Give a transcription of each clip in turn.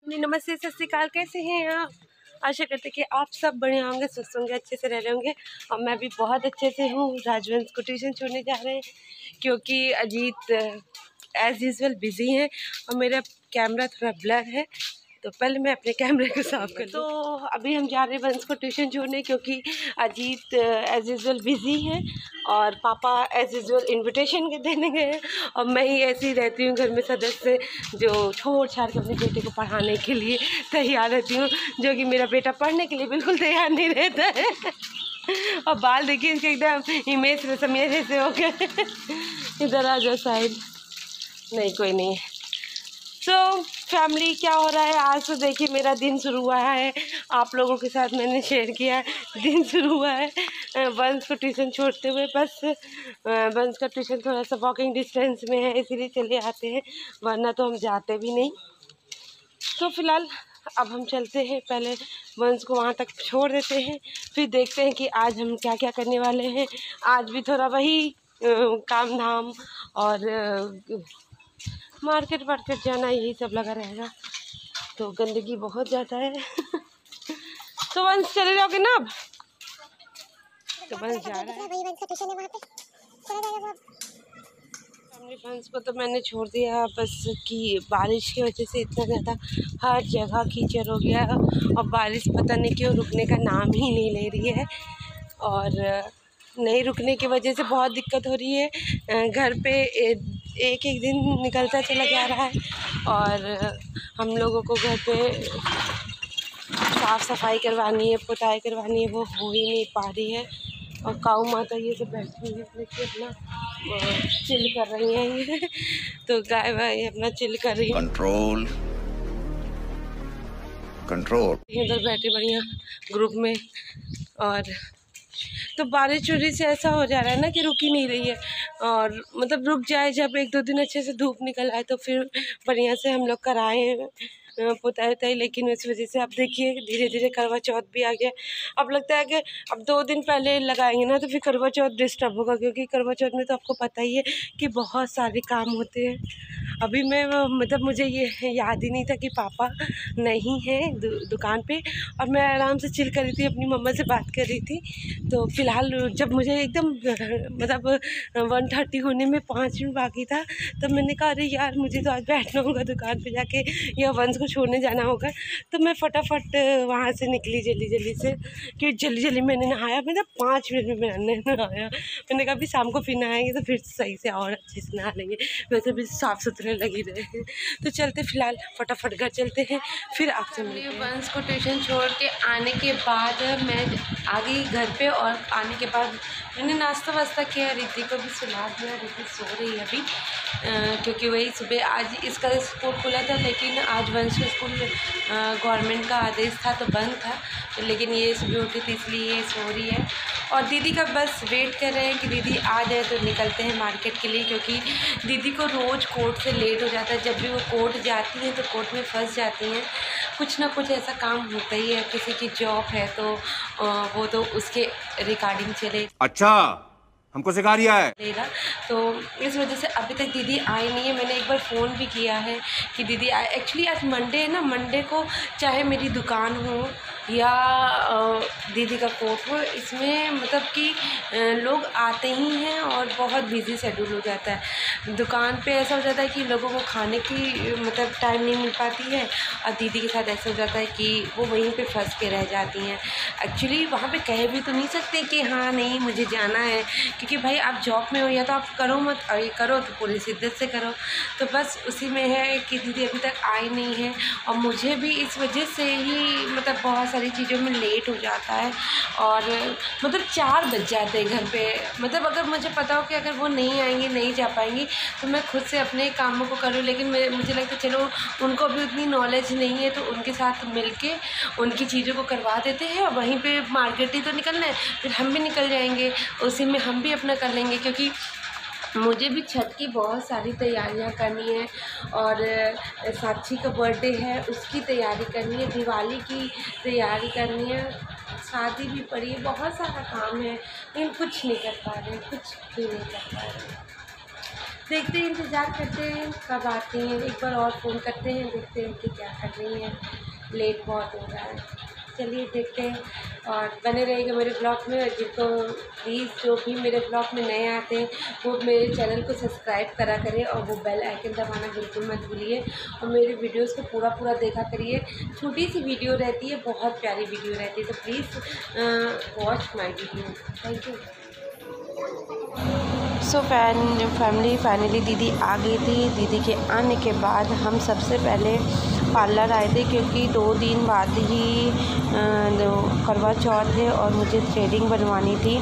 नमस्ते, सत श्री अकाल। कैसे हैं आप? आशा करते कि आप सब बढ़िया होंगे, स्वस्थ होंगे, अच्छे से रह रहे होंगे। और मैं भी बहुत अच्छे से हूँ। राजवंश को ट्यूशन छोड़ने जा रहे हैं क्योंकि अजीत एज़ यूजुअल बिज़ी हैं और मेरा कैमरा थोड़ा ब्लर है, तो पहले मैं अपने कैमरे को साफ कर। तो अभी हम जा रहे हैं वंश को ट्यूशन छोड़ने क्योंकि अजीत एज़ यूजुअल बिज़ी है और पापा एज़ यूजुअल इन्विटेशन देने गए हैं। और मैं ही ऐसी रहती हूँ घर में सदस्य जो छोड़ छाड़ के अपने बेटे को पढ़ाने के लिए तैयार रहती हूँ, जो कि मेरा बेटा पढ़ने के लिए बिल्कुल तैयार नहीं रहता है। और बाल देखिए इसके एकदम इमेज रसमिया जैसे हो गए। इधर आ जाओ साइड। नहीं कोई नहीं है। तो फैमिली क्या हो रहा है आज? तो देखिए मेरा दिन शुरू हुआ है, आप लोगों के साथ मैंने शेयर किया। दिन शुरू हुआ है वंश को ट्यूशन छोड़ते हुए। बस वंश का ट्यूशन थोड़ा सा वॉकिंग डिस्टेंस में है, इसीलिए चले आते हैं, वरना तो हम जाते भी नहीं। तो फिलहाल अब हम चलते हैं, पहले वंश को वहाँ तक छोड़ देते हैं, फिर देखते हैं कि आज हम क्या क्या करने वाले हैं। आज भी थोड़ा वही काम धाम और मार्केट वार्केट जाना, यही सब लगा रहेगा। तो गंदगी बहुत ज़्यादा है। तो वंश चले जाओगे ना अब? तो वंश जा रहा है। वंश को तो मैंने छोड़ दिया, बस कि बारिश की वजह से इतना ज़्यादा हर जगह कीचड़ हो गया और बारिश पता नहीं क्यों रुकने का नाम ही नहीं ले रही है। और नहीं रुकने की वजह से बहुत दिक्कत हो रही है। घर पे एक एक दिन निकलता चला जा रहा है और हम लोगों को घर पे साफ़ सफाई करवानी है, पुताई करवानी है, वो हो ही नहीं पा रही है। और काऊ माता ये सब बैठी हुई है, अपना चिल कर रही हैं ये। तो गाय वाय अपना चिल कर रही है। कंट्रोल इधर बैठे बढ़िया ग्रुप में। और तो बारिश वरिश से ऐसा हो जा रहा है ना कि रुक ही नहीं रही है। और मतलब रुक जाए, जब एक दो दिन अच्छे से धूप निकल आए तो फिर बढ़िया से हम लोग कराएँ पुताई उताई। लेकिन इस वजह से अब देखिए धीरे धीरे करवा चौथ भी आ गया। अब लगता है कि अब 2 दिन पहले लगाएंगे ना तो फिर करवा चौथ डिस्टर्ब होगा, क्योंकि करवा चौथ में तो आपको पता ही है कि बहुत सारे काम होते हैं। अभी मैं मतलब मुझे ये याद ही नहीं था कि पापा नहीं हैं दुकान पे, और मैं आराम से चिल कर रही थी, अपनी मम्मा से बात कर रही थी। तो फिलहाल जब मुझे एकदम मतलब 1:30 होने में 5 मिनट बाकी था, तब मैंने कहा अरे यार मुझे तो आज बैठना होगा दुकान पे जाके, या वंश को छोड़ने जाना होगा। तो मैं फटाफट वहाँ से निकली जल्दी से, कि जल्दी मैंने नहाया। मतलब 5 मिनट में मैंने नहाया। मैंने कहा अभी शाम को फिर नहाएंगे तो फिर सही से और अच्छे से नहा लेंगे, वैसे भी साफ़ सुथरे लगी रहे हैं। तो चलते फिलहाल फटाफट घर चलते हैं, फिर आपसे मिलते हैं। वंश को ट्यूशन छोड़ के आने के बाद मैं आ गई घर पे, और आने के बाद मैंने नाश्ता वास्ता किया, रिद्धि को भी सुला दिया। रिद्धि सो रही है अभी क्योंकि वही सुबह आज इसका स्कूल खुला था, लेकिन आज वंश का स्कूल गवर्नमेंट का आदेश था तो बंद था, लेकिन ये सुबह उठी थी इसलिए ये सो रही है। और दीदी का बस वेट कर रहे हैं कि दीदी आ जाए तो निकलते हैं मार्केट के लिए, क्योंकि दीदी को रोज़ कोर्ट से लेट हो जाता है। जब भी वो कोर्ट जाती हैं तो कोर्ट में फंस जाती हैं, कुछ ना कुछ ऐसा काम होता ही है। किसी की जॉब है तो वो तो उसके रिगार्डिंग चले। अच्छा हमको सिखा रिया है लेगा, तो इस वजह से अभी तक दीदी आई नहीं है। मैंने एक बार फ़ोन भी किया है कि दीदी आए। एक्चुअली आज मंडे है ना, मंडे को चाहे मेरी दुकान हो या दीदी का कोर्ट हो, इसमें मतलब कि लोग आते ही हैं और बहुत बिजी शेड्यूल हो जाता है। दुकान पे ऐसा हो जाता है कि लोगों को खाने की मतलब टाइम नहीं मिल पाती है, और दीदी के साथ ऐसा हो जाता है कि वो वहीं पे फंस के रह जाती हैं। एक्चुअली वहाँ पे कह भी तो नहीं सकते कि हाँ नहीं मुझे जाना है, क्योंकि भाई आप जॉब में हो या तो आप करो मत, और ये करो तो पूरी शिद्दत से करो। तो बस उसी में है कि दीदी अभी तक आई नहीं है, और मुझे भी इस वजह से ही मतलब बहुत सारी चीज़ों में लेट हो जाता है। और मतलब 4 बज जाते हैं घर पे। मतलब अगर मुझे पता हो कि अगर वो नहीं आएंगी, नहीं जा पाएंगी, तो मैं खुद से अपने कामों को करूँ। लेकिन मुझे लगता है चलो उनको भी उतनी नॉलेज नहीं है, तो उनके साथ मिलके उनकी चीज़ों को करवा देते हैं। और वहीं पे मार्केट ही तो निकलना है, फिर हम भी निकल जाएंगे, उसी में हम भी अपना कर लेंगे। क्योंकि मुझे भी छठ की बहुत सारी तैयारियां करनी है, और साक्षी का बर्थडे है उसकी तैयारी करनी है, दिवाली की तैयारी करनी है, शादी भी पड़ी है, बहुत सारा काम है, लेकिन कुछ नहीं कर पा रहे, कुछ भी नहीं कर पा रहे। देखते हैं, इंतज़ार करते हैं कब आती हैं। एक बार और फ़ोन करते हैं, देखते हैं कि क्या कर रही हैं। लेट बहुत हो रहा है। चलिए देखते हैं और बने रहिएगा मेरे ब्लॉग में। और जिनको प्लीज़ जो भी मेरे ब्लॉग में नए आते हैं वो मेरे चैनल को सब्सक्राइब करा करें और वो बेल आइकन दबाना बिल्कुल मत भूलिए। और मेरे वीडियोस को पूरा देखा करिए। छोटी सी वीडियो रहती है, बहुत प्यारी वीडियो रहती है, तो please watch my video. Thank you. So family finally दीदी आ गई थी। दीदी के आने के बाद हम सबसे पहले पार्लर आए थे, क्योंकि 2 दिन बाद ही करवा चौथ है और मुझे थ्रेडिंग बनवानी थी।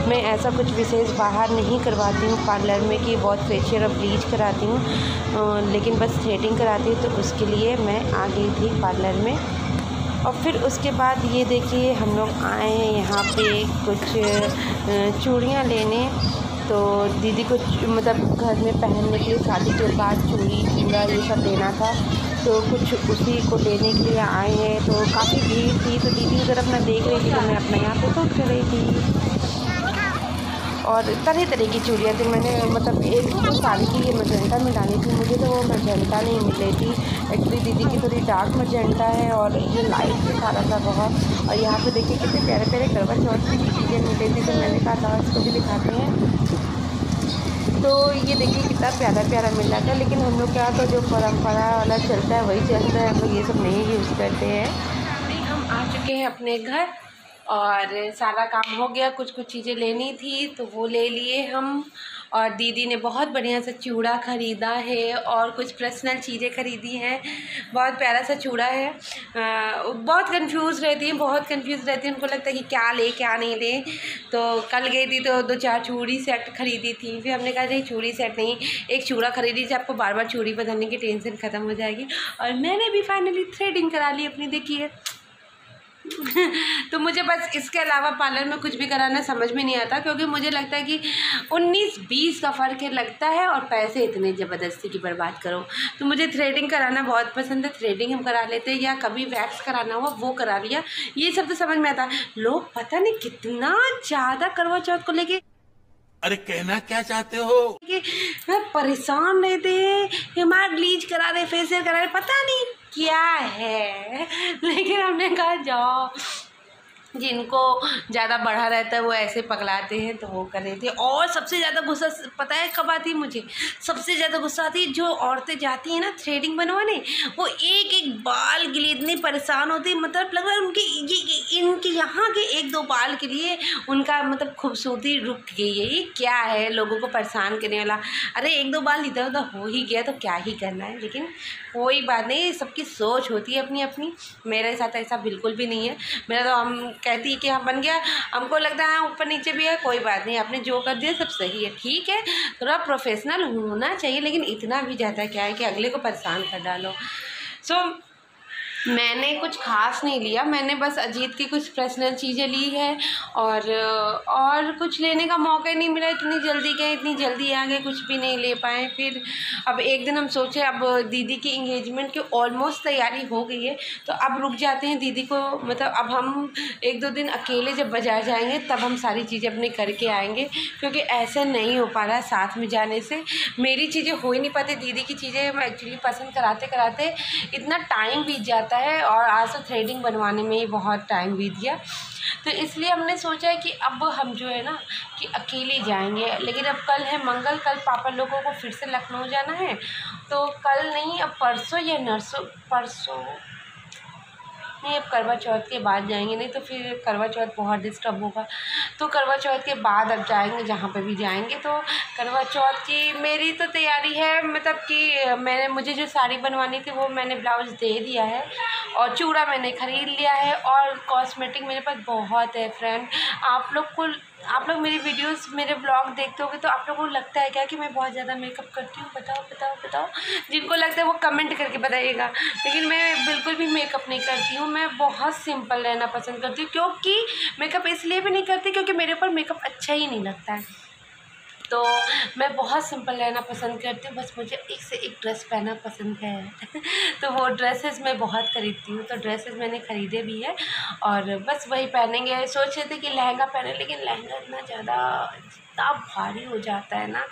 मैं ऐसा कुछ विशेष बाहर नहीं करवाती हूँ पार्लर में कि बहुत फेशियल और ब्लीच कराती हूँ, लेकिन बस थ्रेडिंग कराती हूँ, तो उसके लिए मैं आ गई थी पार्लर में। और फिर उसके बाद ये देखिए हम लोग आए हैं यहाँ पे कुछ चूड़ियाँ लेने। तो दीदी को मतलब घर में पहनने के लिए शादी के बाद चूड़ी चूड़ा ये सब लेना था, तो कुछ उसी को लेने के लिए आए हैं। तो काफ़ी भीड़ थी, तो दीदी उधर अपना देख रही थी, तो मैं अपना यहाँ पे शूट कर रही थी। और तरह तरह की चूड़ियाँ थी। मैंने मतलब एक तो साड़ी की ये मजेंटा में डाली थी, मुझे तो वो मजेंटा नहीं मिल रही थी। एक्चुअली दीदी की थोड़ी डार्क मजेंटा है और ये लाइट से सारा था बहुत। और यहाँ पे देखिए कितने प्यारे प्यारे करवा चौथ की चीज़ें मिल रही थी, तो मैंने कहा था इसको भी दिखाते हैं। तो ये देखिए कितना प्यारा प्यारा मिल रहा था, लेकिन हम लोग क्या तो जो परंपरा वाला चलता है वही चलता है, हम लोग ये सब नहीं यूज़ करते हैं। हम आ चुके हैं अपने घर और सारा काम हो गया। कुछ चीज़ें लेनी थी तो वो ले लिए हम। और दीदी ने बहुत बढ़िया सा चूड़ा ख़रीदा है और कुछ पर्सनल चीज़ें ख़रीदी हैं। बहुत प्यारा सा चूड़ा है। बहुत कंफ्यूज रहती हैं, उनको लगता है कि क्या ले क्या नहीं ले। तो कल गई थी तो 2-4 चूड़ी सेट ख़रीदी थी। फिर हमने कहा नहीं, चूड़ी सेट नहीं, एक चूड़ा ख़रीदी थी, आपको बार बार चूड़ी बदलने की टेंशन ख़त्म हो जाएगी। और मैंने भी फाइनली थ्रेडिंग करा ली अपनी, देखिए। तो मुझे बस इसके अलावा पार्लर में कुछ भी कराना समझ में नहीं आता, क्योंकि मुझे लगता है कि 19-20 का फ़र्क है लगता है, और पैसे इतने ज़बरदस्ती की बर्बाद करो। तो मुझे थ्रेडिंग कराना बहुत पसंद है, थ्रेडिंग हम करा लेते हैं, या कभी वैक्स कराना हुआ वो करा लिया। ये सब तो समझ में आता। लोग पता नहीं कितना ज़्यादा करवा चौथ को लेके अरे कहना क्या चाहते हो कि परेशान रहते हैं, हमारा ब्लीच करा रहे, फेशियल करा रहे, पता नहीं क्या है। लेकिन हमने कहा जाओ, जिनको ज़्यादा बढ़ा रहता है वो ऐसे पगलाते हैं, तो वो कर रहे थे। और सबसे ज़्यादा गुस्सा पता है कब आती है मुझे? सबसे ज़्यादा गुस्सा आती है जो औरतें जाती हैं ना थ्रेडिंग बनवाने, वो एक एक बाल के लिए इतनी परेशान होती है, मतलब लग रहा है उनके इनके यहाँ के 1-2 बाल के लिए उनका मतलब खूबसूरती रुक गई है। ये क्या है लोगों को परेशान करने वाला? अरे 1-2 बाल इधर उधर हो ही गया तो क्या ही करना है। लेकिन कोई बात नहीं, सबकी सोच होती है अपनी अपनी। मेरे साथ ऐसा बिल्कुल भी नहीं है। मेरा तो हम कहती है कि हाँ बन गया, हमको लगता है ऊपर नीचे भी है, कोई बात नहीं, आपने जो कर दिया सब सही है, ठीक है। थोड़ा प्रोफेशनल होना चाहिए, लेकिन इतना भी ज़्यादा क्या है कि अगले को परेशान कर डालो। सो मैंने कुछ ख़ास नहीं लिया, मैंने बस अजीत की कुछ पर्सनल चीज़ें ली है, और कुछ लेने का मौका ही नहीं मिला। इतनी जल्दी गए, इतनी जल्दी आ गए, कुछ भी नहीं ले पाए। फिर अब एक दिन हम सोचे, अब दीदी की इंगेजमेंट की ऑलमोस्ट तैयारी हो गई है, तो अब रुक जाते हैं दीदी को, मतलब अब हम 1-2 दिन अकेले जब बाज़ार जाएंगे तब हम सारी चीज़ें अपने करके आएंगे, क्योंकि ऐसे नहीं हो पा रहा है साथ में जाने से। मेरी चीज़ें हो ही नहीं पाती, दीदी की चीज़ें मैं एक्चुअली पसंद कराते कराते इतना टाइम बीत जाता है, और आज तो थ्रेडिंग बनवाने में ही बहुत टाइम बीत गया। तो इसलिए हमने सोचा है कि अब हम जो है ना कि अकेले जाएंगे। लेकिन अब कल है मंगल, कल पापा लोगों को फिर से लखनऊ जाना है, तो कल नहीं, अब परसों या परसों नहीं, अब करवा चौथ के बाद जाएंगे, नहीं तो फिर करवा चौथ बहुत डिस्टर्ब होगा। तो करवा चौथ के बाद अब जाएंगे, जहाँ पे भी जाएंगे। तो करवा चौथ की मेरी तो तैयारी है, मतलब कि मुझे जो साड़ी बनवानी थी वो मैंने ब्लाउज़ दे दिया है, और चूड़ा मैंने ख़रीद लिया है, और कॉस्मेटिक मेरे पास बहुत है फ्रेंड। आप लोग मेरी वीडियोस, मेरे ब्लॉग देखते होगे तो आप लोगों को लगता है क्या कि मैं बहुत ज़्यादा मेकअप करती हूँ? बताओ। जिनको लगता है वो कमेंट करके बताइएगा। लेकिन मैं बिल्कुल भी मेकअप नहीं करती हूँ, मैं बहुत सिंपल रहना पसंद करती हूँ। क्योंकि मेकअप इसलिए भी नहीं करती क्योंकि मेरे ऊपर मेकअप अच्छा ही नहीं लगता है, तो मैं बहुत सिंपल रहना पसंद करती हूँ। बस मुझे एक से एक ड्रेस पहनना पसंद है। तो वो ड्रेसेस मैं बहुत खरीदती हूँ, तो ड्रेसेस मैंने ख़रीदे भी है, और बस वही पहनेंगे। सोच रहे थे कि लहंगा पहने, लेकिन लहंगा इतना ज़्यादा इतना भारी हो जाता है ना।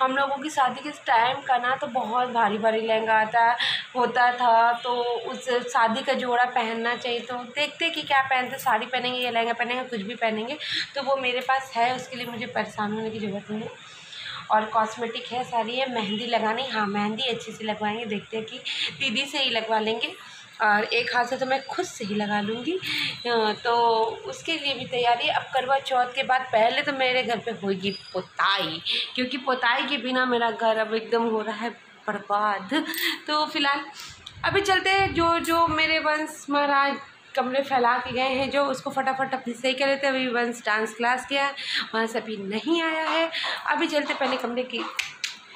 हम लोगों की शादी के टाइम का ना तो बहुत भारी भारी लहंगा होता था, तो उस शादी का जोड़ा पहनना चाहिए। तो देखते कि क्या पहनते, साड़ी पहनेंगे या लहंगा पहनेंगे, कुछ भी पहनेंगे। तो वो मेरे पास है, उसके लिए मुझे परेशान होने की ज़रूरत नहीं है। और कॉस्मेटिक है सारी है। मेहंदी लगानी, हाँ मेहंदी अच्छे से लगवाएंगे, देखते हैं कि दीदी से ही लगवा लेंगे, और एक हाथ से तो मैं खुद से ही लगा लूँगी। तो उसके लिए भी तैयारी। अब करवा चौथ के बाद पहले तो मेरे घर पे होगी पोताई, क्योंकि पोताई के बिना मेरा घर अब एकदम हो रहा है बर्बाद। तो फिलहाल अभी चलते हैं, जो मेरे वंश महाराज कमरे फैला के गए हैं जो, उसको फटाफट अपनी सही कर लेते हैं। अभी वंश डांस क्लास गया है, वहाँ से अभी नहीं आया है। अभी चलते पहले कमरे की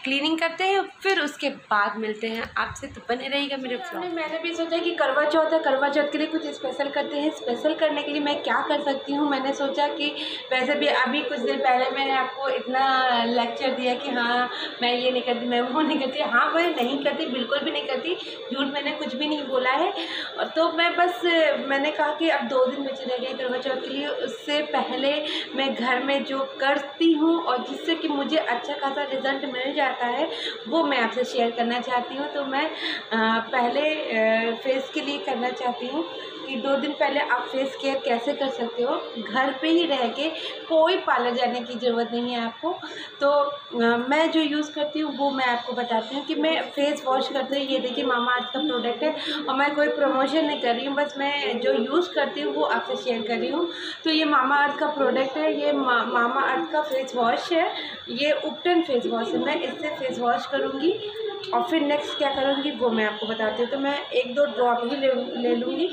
क्लीनिंग करते हैं, फिर उसके बाद मिलते हैं आपसे। तो बने रहेगा मेरे ब्लॉग। मैंने भी सोचा कि करवा चौथ है, करवा चौथ के लिए कुछ स्पेशल करते हैं। स्पेशल करने के लिए मैं क्या कर सकती हूँ, मैंने सोचा कि वैसे भी अभी कुछ दिन पहले मैंने आपको इतना लेक्चर दिया कि हाँ मैं ये नहीं करती, मैं वो नहीं करती। हाँ मैं नहीं करती, बिल्कुल भी नहीं करती, झूठ मैंने कुछ भी नहीं बोला है। तो मैं बस मैंने कहा कि अब 2 दिन बचे रह गए करवा चौथ के लिए, उससे पहले मैं घर में जो करती हूँ और जिससे कि मुझे अच्छा खासा रिजल्ट मिल जाता है, वो मैं आपसे शेयर करना चाहती हूँ। तो मैं पहले फेस के लिए करना चाहती हूँ कि 2 दिन पहले आप फेस केयर कैसे कर सकते हो घर पे ही रह के, कोई पार्लर जाने की ज़रूरत नहीं है आपको। तो मैं जो यूज़ करती हूँ वो मैं आपको बताती हूँ कि मैं फेस वॉश करती हूँ। ये देखिए मामा अर्थ का प्रोडक्ट है, और मैं कोई प्रमोशन नहीं कर रही हूँ, बस मैं जो यूज़ करती हूँ वो आपसे शेयर कर रही हूँ। तो ये मामा अर्थ का प्रोडक्ट है, ये मामा अर्थ का फेस वॉश है, ये उपटन फेस वॉश है। मैं इससे फेस वॉश करूँगी और फिर नेक्स्ट क्या करूँगी वो मैं आपको बताती हूँ। तो मैं 1-2 ड्रॉप ही ले लूँगी,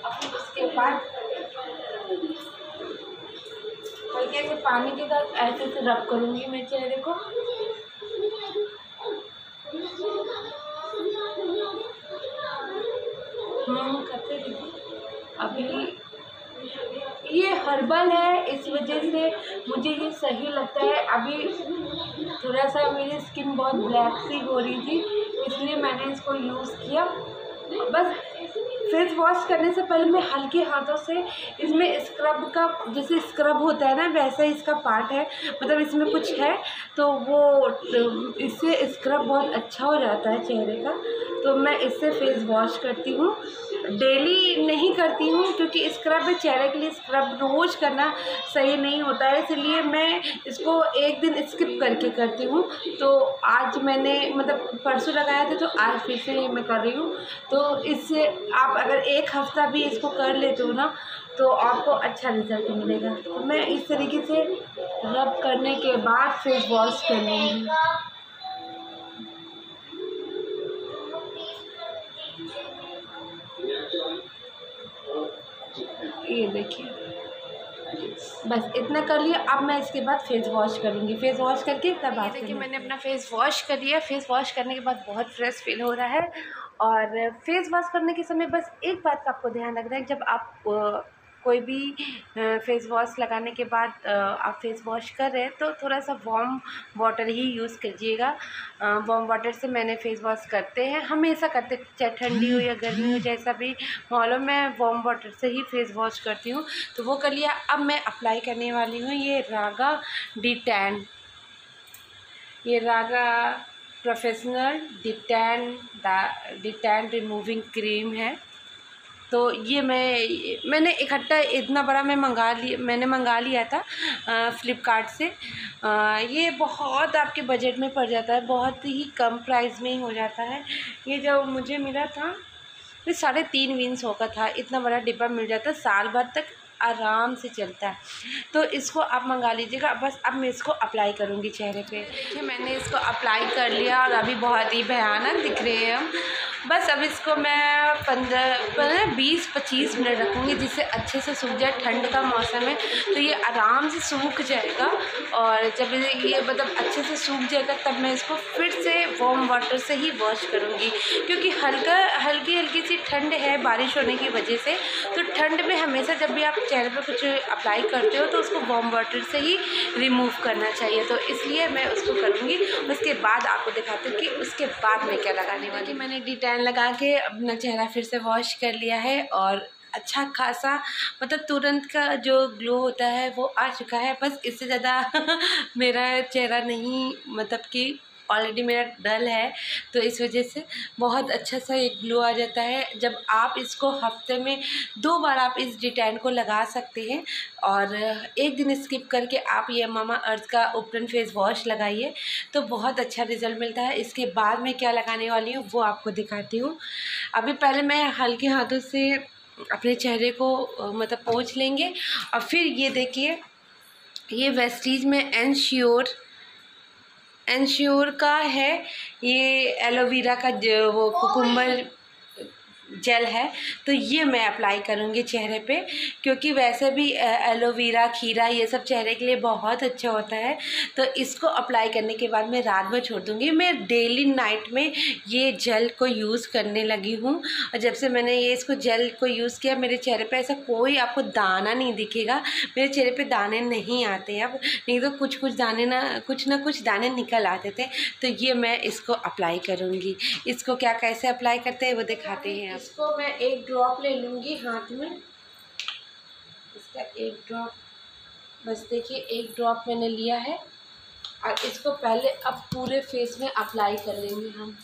और फिर उसके बाद हल्के से पानी के साथ ऐसे से रब करूँगी मैं चेहरे को। करते दीदी। अभी ये हर्बल है, इस वजह से मुझे ये सही लगता है। अभी थोड़ा सा मेरी स्किन बहुत ब्लैक सी हो रही थी, इसलिए मैंने इसको यूज़ किया। बस फेस वॉश करने से पहले मैं हल्के हाथों से इसमें स्क्रब का, जैसे स्क्रब होता है ना वैसा ही इसका पार्ट है, मतलब इसमें कुछ है तो वो इससे स्क्रब बहुत अच्छा हो जाता है चेहरे का। तो मैं इससे फेस वॉश करती हूँ, डेली नहीं करती हूँ क्योंकि स्क्रब चेहरे के लिए स्क्रब रोज़ करना सही नहीं होता है, इसलिए मैं इसको एक दिन स्किप करके करती हूँ। तो आज मैंने मतलब परसों लगाया था, तो आज फिर से मैं कर रही हूँ। तो इससे आप अगर 1 हफ़्ता भी इसको कर लेते हो ना तो आपको अच्छा रिजल्ट मिलेगा। तो मैं इस तरीके से रब करने के बाद फेस वॉश कर लूँगी। ये देखिए बस इतना कर लिया। अब मैं इसके बाद फेस वॉश करूँगी, फेस वॉश करके तब आप देखिए मैंने अपना फेस वॉश कर लिया। फेस वॉश करने के बाद बहुत फ्रेश फील हो रहा है। और फेस वॉश करने के समय बस एक बात का आपको ध्यान रखना है, जब आप कोई भी फेस वॉश लगाने के बाद आप फेस वॉश कर रहे हैं तो थोड़ा सा वार्म वाटर ही यूज़ कीजिएगा। वार्म वाटर से मैंने फेस वॉश करते हैं, हमेशा करते, चाहे ठंडी हो या गर्मी हो, जैसा भी माहौल हो, मैं वार्म वाटर से ही फेस वॉश करती हूँ। तो वो कर लिया। अब मैं अप्लाई करने वाली हूँ ये रागा प्रोफेशनल डिटैन रिमूविंग क्रीम है। तो ये मैंने इकट्ठा इतना बड़ा मैंने मंगा लिया था फ्लिपकार्ट से। ये बहुत आपके बजट में पड़ जाता है, बहुत ही कम प्राइस में ही हो जाता है। ये जो मुझे मिला था ये 3.5 का था, इतना बड़ा डिब्बा मिल जाता है, साल भर तक आराम से चलता है। तो इसको आप मंगा लीजिएगा। बस अब मैं इसको अप्लाई करूँगी चेहरे पे। देखिए मैंने इसको अप्लाई कर लिया और अभी बहुत ही भयानक दिख रहे हैं हम। बस अब इसको मैं 20-25 मिनट रखूँगी जिससे अच्छे से सूख जाए। ठंड का मौसम है तो ये आराम से सूख जाएगा, और जब ये मतलब अच्छे से सूख जाएगा तब मैं इसको फिर से वार्म वाटर से ही वॉश करूँगी, क्योंकि हल्की सी ठंड है बारिश होने की वजह से। तो ठंड में हमेशा जब भी आप चेहरे पर कुछ अप्लाई करते हो तो उसको वार्म वाटर से ही रिमूव करना चाहिए। तो इसलिए मैं उसको करूँगी। उसके बाद आपको दिखाती हूँ कि उसके बाद मैं क्या लगाने वाली। मैंने डिटैन लगा के अपना चेहरा फिर से वॉश कर लिया है और अच्छा खासा मतलब तुरंत का जो ग्लो होता है वो आ चुका है। बस इससे ज़्यादा मेरा चेहरा नहीं, मतलब कि ऑलरेडी मेरा डल है, तो इस वजह से बहुत अच्छा सा एक ग्लो आ जाता है। जब आप इसको हफ्ते में 2 बार आप इस डिटैन को लगा सकते हैं, और एक दिन स्किप करके आप ये मामा अर्थ का ओपन फेस वॉश लगाइए तो बहुत अच्छा रिज़ल्ट मिलता है। इसके बाद मैं क्या लगाने वाली हूँ वो आपको दिखाती हूँ। अभी पहले मैं हल्के हाथों से अपने चेहरे को मतलब पोंछ लेंगे, और फिर ये देखिए, ये वेस्टीज में एनश्योर का है, ये एलोवेरा का जो वो कुकुम्बर जेल है, तो ये मैं अप्लाई करूँगी चेहरे पे, क्योंकि वैसे भी एलोवेरा, खीरा ये सब चेहरे के लिए बहुत अच्छा होता है। तो इसको अप्लाई करने के बाद मैं रात भर छोड़ दूँगी। मैं डेली नाइट में ये जेल को यूज़ करने लगी हूँ, और जब से मैंने ये इसको जेल को यूज़ किया, मेरे चेहरे पे ऐसा कोई आपको दाना नहीं दिखेगा। मेरे चेहरे पे दाने नहीं आते अब, नहीं तो कुछ ना कुछ दाने निकल आते थे। तो ये मैं इसको अप्लाई करूँगी। इसको क्या कैसे अप्लाई करते हैं वो दिखाते हैं। इसको मैं एक ड्रॉप ले लूँगी हाथ में, इसका एक ड्रॉप, बस देखिए एक ड्रॉप मैंने लिया है, और इसको पहले अब पूरे फेस में अप्लाई कर लेंगे हम।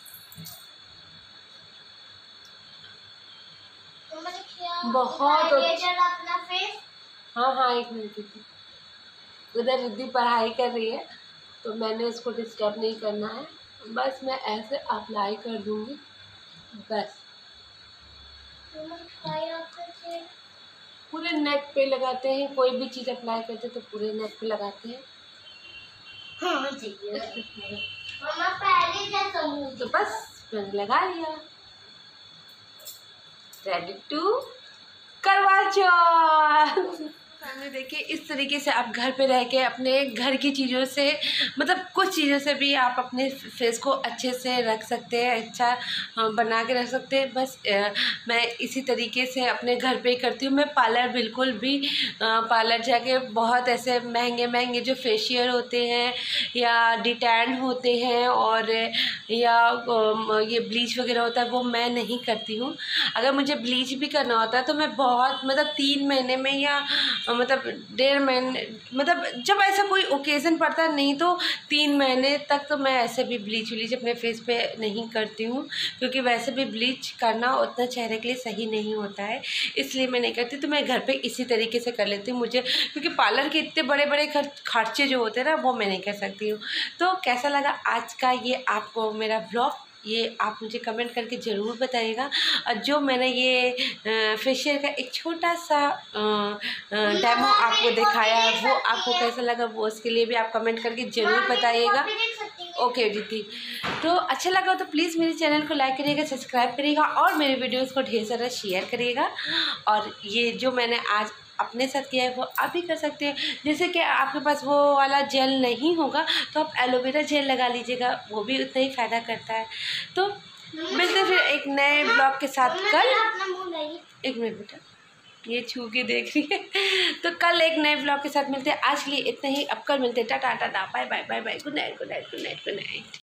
बहुत अपना फेस, हाँ, एक मिनट, उधर रिद्धि पढ़ाई कर रही है तो मैंने उसको डिस्टर्ब नहीं करना है। बस मैं ऐसे अप्लाई कर दूँगी, बस पूरे नेक पे लगाते हैं। कोई भी चीज़ अप्लाई करते हैं तो पूरे नेक पे लगाते हैं। हाँ मम्मा पहले जैसा मुंह, तो बस मैंने लगा लिया। रेडी टू करवा चौथ। सामने देखिए, इस तरीके से आप घर पे रह के अपने घर की चीज़ों से, मतलब कुछ चीज़ों से भी आप अपने फेस को अच्छे से रख सकते हैं, अच्छा बना के रख सकते हैं। बस मैं इसी तरीके से अपने घर पे ही करती हूँ। मैं पार्लर बिल्कुल भी पार्लर जाके बहुत ऐसे महंगे जो फेशियल होते हैं या डिटैन होते हैं और या ये ब्लीच वगैरह होता है, वो मैं नहीं करती हूँ। अगर मुझे ब्लीच भी करना होता है तो मैं बहुत मतलब 3 महीने में या मतलब 1.5 महीने, मतलब जब ऐसा कोई ओकेज़न पड़ता है, नहीं तो 3 महीने तक तो मैं ऐसे भी ब्लीच अपने फेस पे नहीं करती हूँ, क्योंकि वैसे भी ब्लीच करना उतना चेहरे के लिए सही नहीं होता है, इसलिए मैं नहीं करती। तो मैं घर पे इसी तरीके से कर लेती हूँ। मुझे क्योंकि पार्लर के इतने बड़े खर्चे जो होते हैं ना, वो मैं नहीं कर सकती हूँ। तो कैसा लगा आज का ये आपको मेरा व्लॉग, ये आप मुझे कमेंट करके ज़रूर बताइएगा। और जो मैंने ये फेशियल का एक छोटा सा डेमो आपको दिखाया है, वो आपको कैसा लगा वो उसके लिए भी आप कमेंट करके ज़रूर बताइएगा। ओके दीदी, तो अच्छा लगा तो प्लीज़ मेरे चैनल को लाइक करिएगा, सब्सक्राइब करिएगा, और मेरे वीडियोस को ढेर सारा शेयर करिएगा। और ये जो मैंने आज अपने साथ किया है वो आप भी कर सकते हैं। जैसे कि आपके पास वो वाला जेल नहीं होगा तो आप एलोवेरा जेल लगा लीजिएगा, वो भी उतना ही फ़ायदा करता है। तो मिलते हैं फिर एक नए ब्लॉग के साथ कल। एक मिनट बेटा, ये छू के देख रही है। तो कल एक नए ब्लॉग के साथ मिलते हैं। आज के लिए इतना ही, अब कल मिलते हैं। Tata, bye bye, good night.